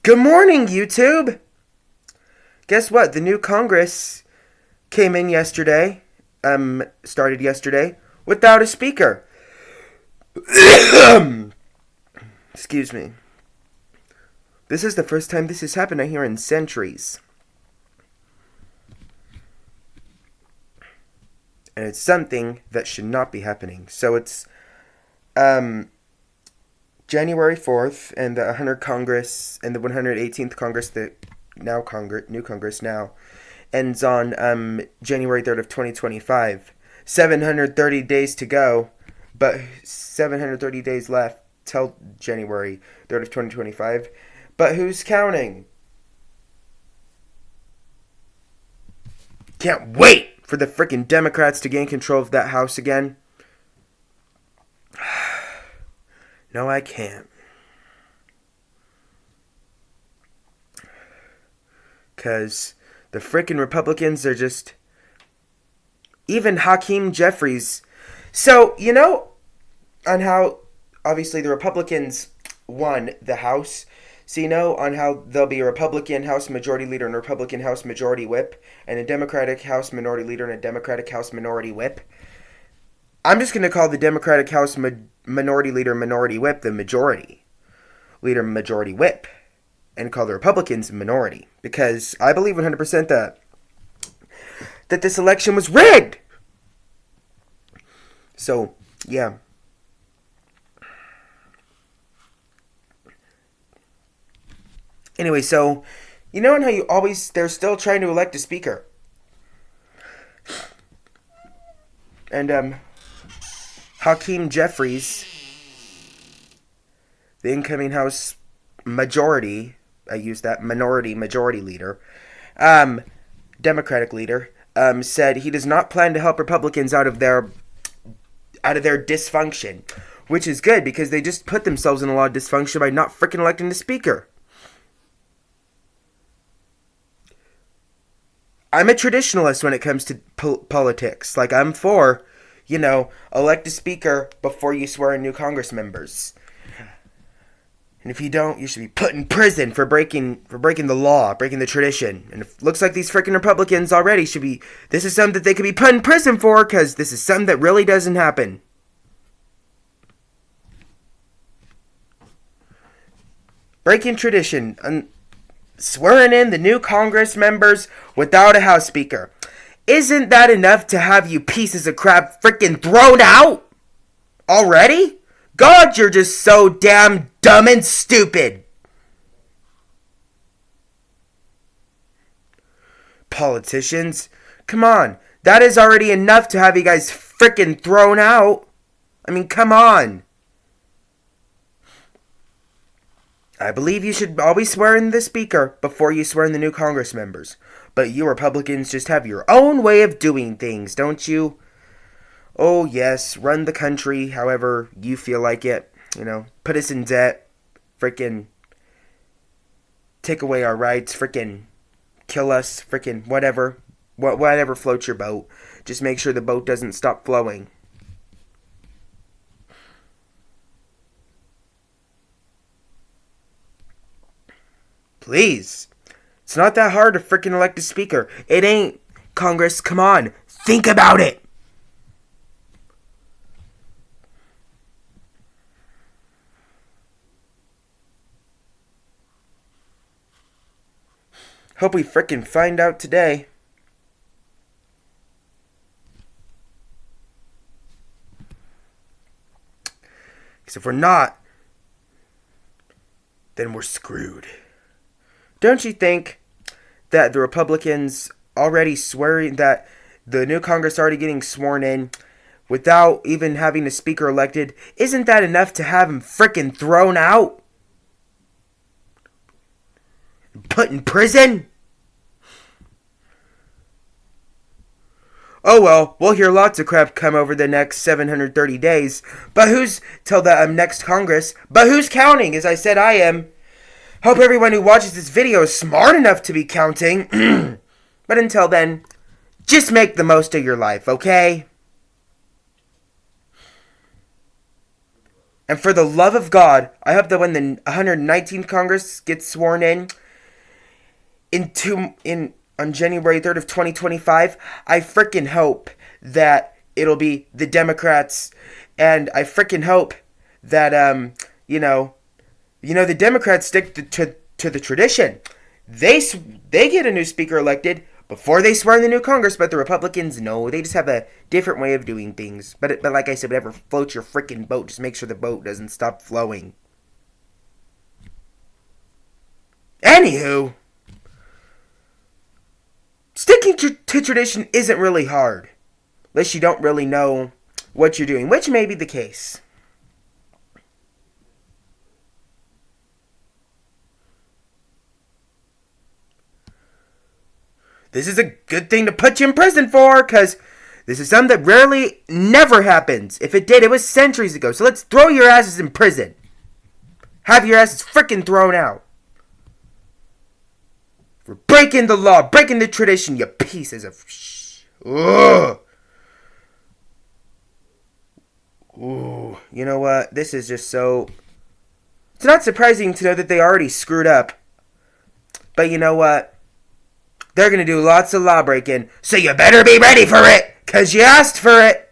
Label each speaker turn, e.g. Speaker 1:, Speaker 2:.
Speaker 1: Good morning, YouTube. Guess what? The new Congress came in yesterday, started yesterday, without a speaker. Excuse me. This is the first time this has happened, I hear, in centuries. And it's something that should not be happening. So it's, January 4th, and the 100th Congress, and the 118th Congress, the new Congress now, ends on January 3rd of 2025. 730 days to go, but 730 days left till January 3rd of 2025. But who's counting? Can't wait for the frickin' Democrats to gain control of that House again. No, I can't. Because the frickin' Republicans are just... Even Hakeem Jeffries. So, on how, obviously, the Republicans won the House. So, on how there'll be a Republican House Majority Leader and a Republican House Majority Whip, and a Democratic House Minority Leader and a Democratic House Minority Whip. I'm just going to call the Democratic House Minority Leader Minority Whip the Majority Leader Majority Whip, and call the Republicans Minority, because I believe 100% that this election was rigged. So, yeah. Anyway, so, and how you always, they're still trying to elect a speaker. And, Hakeem Jeffries, the incoming House Majority, I use that, Majority Leader, Democratic Leader, said he does not plan to help Republicans out of their dysfunction, which is good because they just put themselves in a lot of dysfunction by not freaking electing the speaker. I'm a traditionalist when it comes to politics. Like, I'm for, elect a speaker before you swear in new Congress members. And if you don't, you should be put in prison for breaking the law, breaking the tradition. And it looks like these freaking Republicans already this is something that they could be put in prison for, because this is something that really doesn't happen. Breaking tradition, swearing in the new Congress members without a House Speaker. Isn't that enough to have you pieces of crap freaking thrown out already? God, you're just so damn dumb and stupid. Politicians, come on. That is already enough to have you guys freaking thrown out. I mean, come on. I believe you should always swear in the speaker before you swear in the new Congress members. But you Republicans just have your own way of doing things, don't you? Oh, yes, run the country however you feel like it. Put us in debt. Frickin' take away our rights. Frickin' kill us. Frickin' whatever. Whatever floats your boat. Just make sure the boat doesn't stop flowing. Please. It's not that hard to frickin' elect a speaker. It ain't. Congress, come on. Think about it. Hope we frickin' find out today. Because if we're not, then we're screwed. Don't you think that the Republicans already swearing that the new Congress already getting sworn in without even having a speaker elected, isn't that enough to have him frickin' thrown out? Put in prison? Oh well, we'll hear lots of crap come over the next 730 days. But who's, till the next Congress, but who's counting? As I said, I am. Hope everyone who watches this video is smart enough to be counting. But until then, just make the most of your life, okay? And for the love of God, I hope that when the 119th Congress gets sworn in on January 3rd of 2025, I freaking hope that it'll be the Democrats, and I freaking hope that the Democrats stick to the tradition. They get a new speaker elected before they swear in the new Congress, but the Republicans, no, they just have a different way of doing things. But like I said, whatever floats your freaking boat, just make sure the boat doesn't stop flowing. Anywho, sticking to tradition isn't really hard, unless you don't really know what you're doing, which may be the case. This is a good thing to put you in prison for, because this is something that rarely, never happens. If it did, it was centuries ago. So let's throw your asses in prison. Have your asses freaking thrown out. For breaking the law, breaking the tradition, you pieces of Ugh. Ooh, you know what? This is just so... It's not surprising to know that they already screwed up. But you know what? They're going to do lots of law breaking, so you better be ready for it, because you asked for it.